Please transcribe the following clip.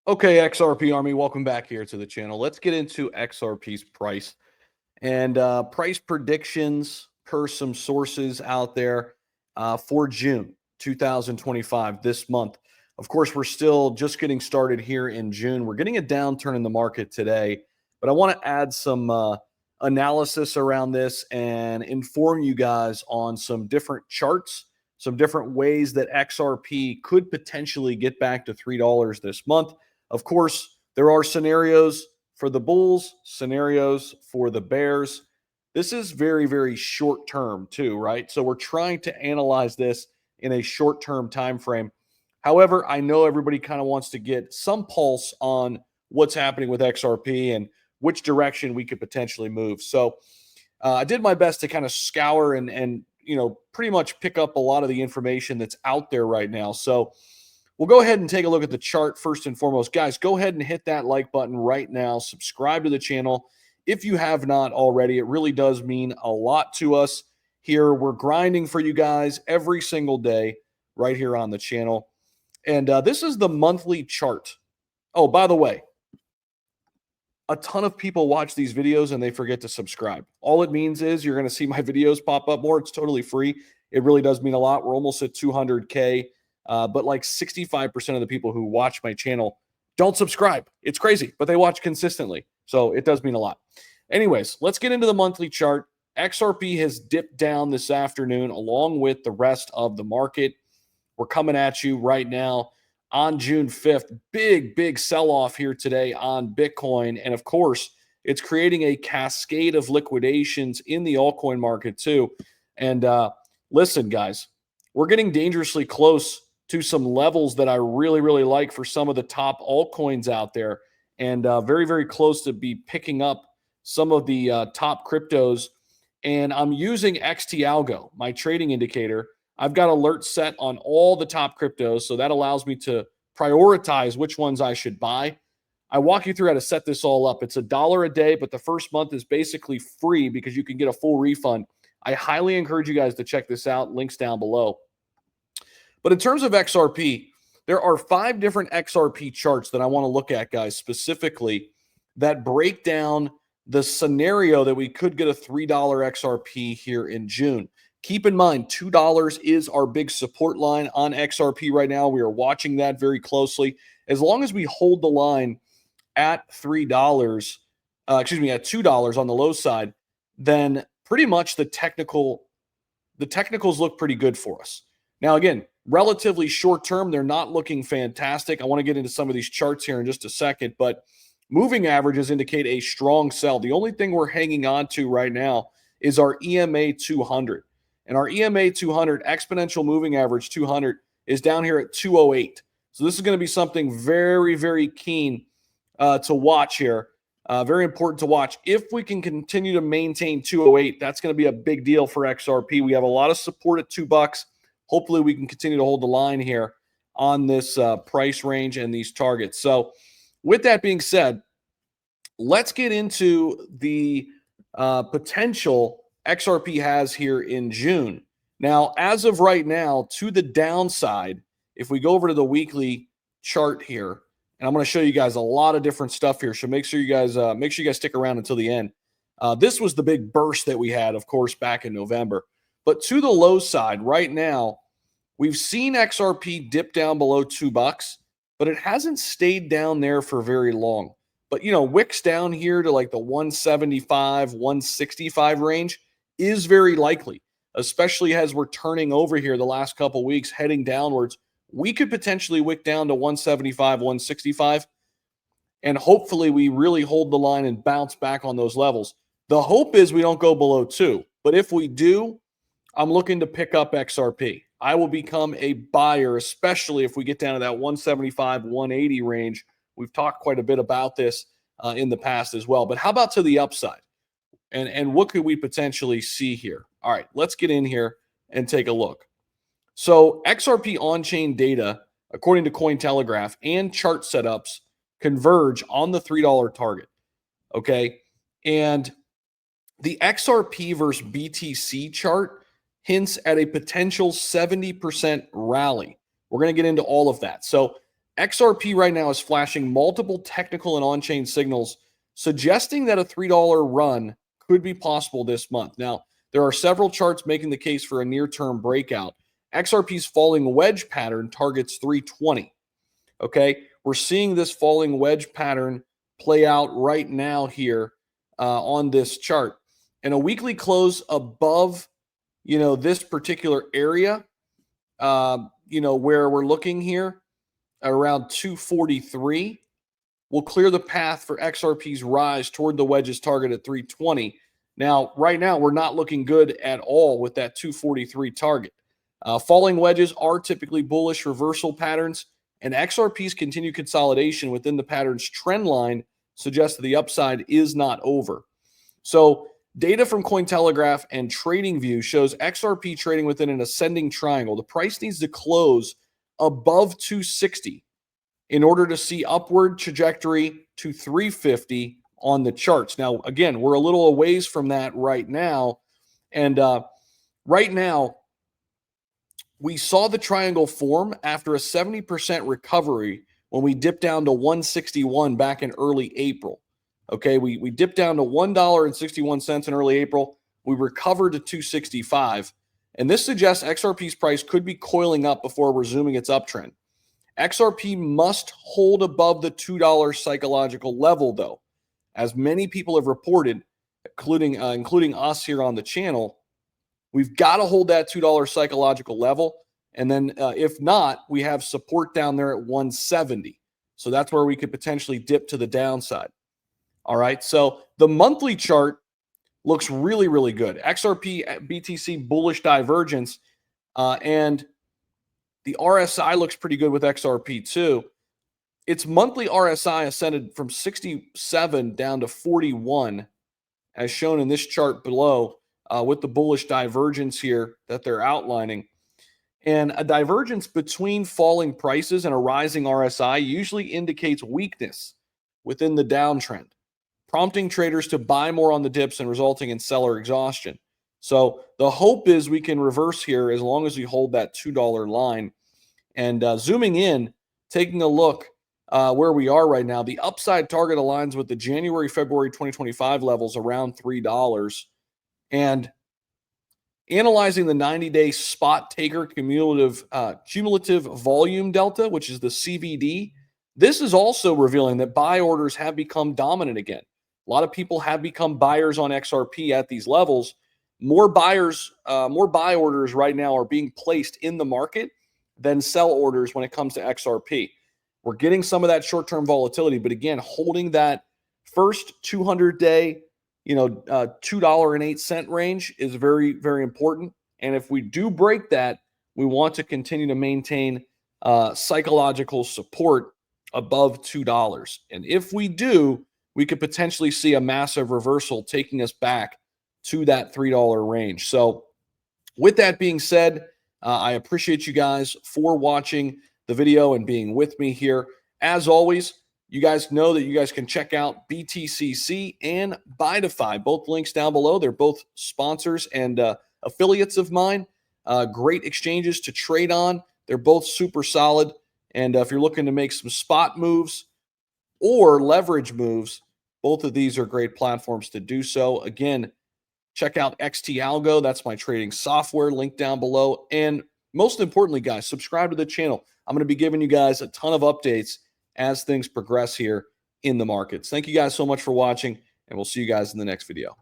Okay, XRP Army, welcome back here to the channel. Let's get into XRP's price and price predictions per some sources out there for June 2025, this month. Of course, we're still just getting started here in June. We're getting a downturn in the market today, but I want to add some analysis around this and inform you guys on some different charts, some different ways that XRP could potentially get back to $3 this month. Of course, there are scenarios for the bulls, scenarios for the bears. This is very, very short term too, right? So we're trying to analyze this in a short term time frame. However, I know everybody kind of wants to get some pulse on what's happening with XRP and which direction we could potentially move. So I did my best to kind of scour and pretty much pick up a lot of the information that's out there right now. So we'll go ahead and take a look at the chart first and foremost. Guys, go ahead and hit that like button right now. Subscribe to the channel if you have not already. It really does mean a lot to us here. We're grinding for you guys every single day right here on the channel. And this is the monthly chart. Oh, by the way, a ton of people watch these videos and they forget to subscribe. All it means is you're going to see my videos pop up more. It's totally free. It really does mean a lot. We're almost at 200K. But like 65% of the people who watch my channel don't subscribe. It's crazy, but they watch consistently. So it does mean a lot. Anyways, let's get into the monthly chart. XRP has dipped down this afternoon along with the rest of the market. We're coming at you right now on June 5th. Big sell-off here today on Bitcoin. And of course, it's creating a cascade of liquidations in the altcoin market too. And listen, guys, we're getting dangerously close to some levels that I really like for some of the top altcoins out there, and very close to be picking up some of the top cryptos. And I'm using XT Algo, my trading indicator. I've got alerts set on all the top cryptos, so that allows me to prioritize which ones I should buy. I walk you through how to set this all up. It's $1 a day, but the first month is basically free because you can get a full refund. I highly encourage you guys to check this out. Links down below. But in terms of XRP, there are 5 different XRP charts that I want to look at, guys, specifically that break down the scenario that we could get a $3 XRP here in June. Keep in mind, $2 is our big support line on XRP right now. We are watching that very closely. As long as we hold the line at $3, at $2 on the low side, then pretty much the technicals look pretty good for us. Now, again, relatively short term, they're not looking fantastic. I want to get into some of these charts here in just a second, but moving averages indicate a strong sell. The only thing we're hanging on to right now is our EMA 200. And our EMA 200 exponential moving average 200 is down here at 208. So this is going to be something very keen to watch here. Very important to watch. If we can continue to maintain 208, that's going to be a big deal for XRP. We have a lot of support at $2. Hopefully we can continue to hold the line here on this price range and these targets. So with that being said, let's get into the potential XRP has here in June. Now, as of right now, to the downside, if we go over to the weekly chart here, and I'm going to show you guys a lot of different stuff here, so make sure you guys stick around until the end. This was the big burst that we had, of course, back in November. But to the low side right now, we've seen XRP dip down below $2, but it hasn't stayed down there for very long. But, wicks down here to like the 175, 165 range is very likely, especially as we're turning over here the last couple weeks, heading downwards. We could potentially wick down to 175, 165, and hopefully we really hold the line and bounce back on those levels. The hope is we don't go below 2, but if we do, I'm looking to pick up XRP. I will become a buyer, especially if we get down to that 175, 180 range. We've talked quite a bit about this in the past as well. But how about to the upside? And what could we potentially see here? All right, let's get in here and take a look. So XRP on-chain data, according to Cointelegraph, and chart setups converge on the $3 target. Okay, and the XRP versus BTC chart hints at a potential 70% rally. We're going to get into all of that. So XRP right now is flashing multiple technical and on-chain signals suggesting that a $3 run could be possible this month. Now, there are several charts making the case for a near-term breakout. XRP's falling wedge pattern targets 320. Okay, we're seeing this falling wedge pattern play out right now here on this chart. And a weekly close above, this particular area, where we're looking here around 243 will clear the path for XRP's rise toward the wedge's target at 320. Now, right now, we're not looking good at all with that 243 target. Falling wedges are typically bullish reversal patterns, and XRP's continued consolidation within the pattern's trend line suggests that the upside is not over. So, data from Cointelegraph and TradingView shows XRP trading within an ascending triangle. The price needs to close above 260 in order to see upward trajectory to 350 on the charts. Now, again, we're a little a ways from that right now. And right now, we saw the triangle form after a 70% recovery when we dipped down to 161 back in early April. Okay, we dipped down to $1.61 in early April. We recovered to 265. And this suggests XRP's price could be coiling up before resuming its uptrend. XRP must hold above the $2 psychological level, though. As many people have reported, including us here on the channel, we've got to hold that $2 psychological level. And then if not, we have support down there at 170. So that's where we could potentially dip to the downside. All right. So the monthly chart looks really, really good. XRP BTC bullish divergence and the RSI looks pretty good with XRP too. Its monthly RSI ascended from 67 down to 41, as shown in this chart below, with the bullish divergence here that they're outlining. And a divergence between falling prices and a rising RSI usually indicates weakness within the downtrend, prompting traders to buy more on the dips and resulting in seller exhaustion. So the hope is we can reverse here as long as we hold that $2 line. And zooming in, taking a look where we are right now, the upside target aligns with the January, February 2025 levels around $3. And analyzing the 90-day spot taker cumulative volume delta, which is the CVD, this is also revealing that buy orders have become dominant again. A lot of people have become buyers on XRP at these levels. More buy orders right now are being placed in the market than sell orders when it comes to XRP. We're getting some of that short-term volatility, but again, holding that first 200-day, $2.08 range is very, very important. And if we do break that, we want to continue to maintain psychological support above $2. And if we do, we could potentially see a massive reversal taking us back to that $3 range. So with that being said, I appreciate you guys for watching the video and being with me here. As always, you guys know that you guys can check out BTCC and BITUNIX, both links down below. They're both sponsors and affiliates of mine. Great exchanges to trade on. They're both super solid. And if you're looking to make some spot moves or leverage moves, both of these are great platforms to do so. Again, check out XT Algo. That's my trading software, link down below. And most importantly, guys, subscribe to the channel. I'm going to be giving you guys a ton of updates as things progress here in the markets. Thank you guys so much for watching, and we'll see you guys in the next video.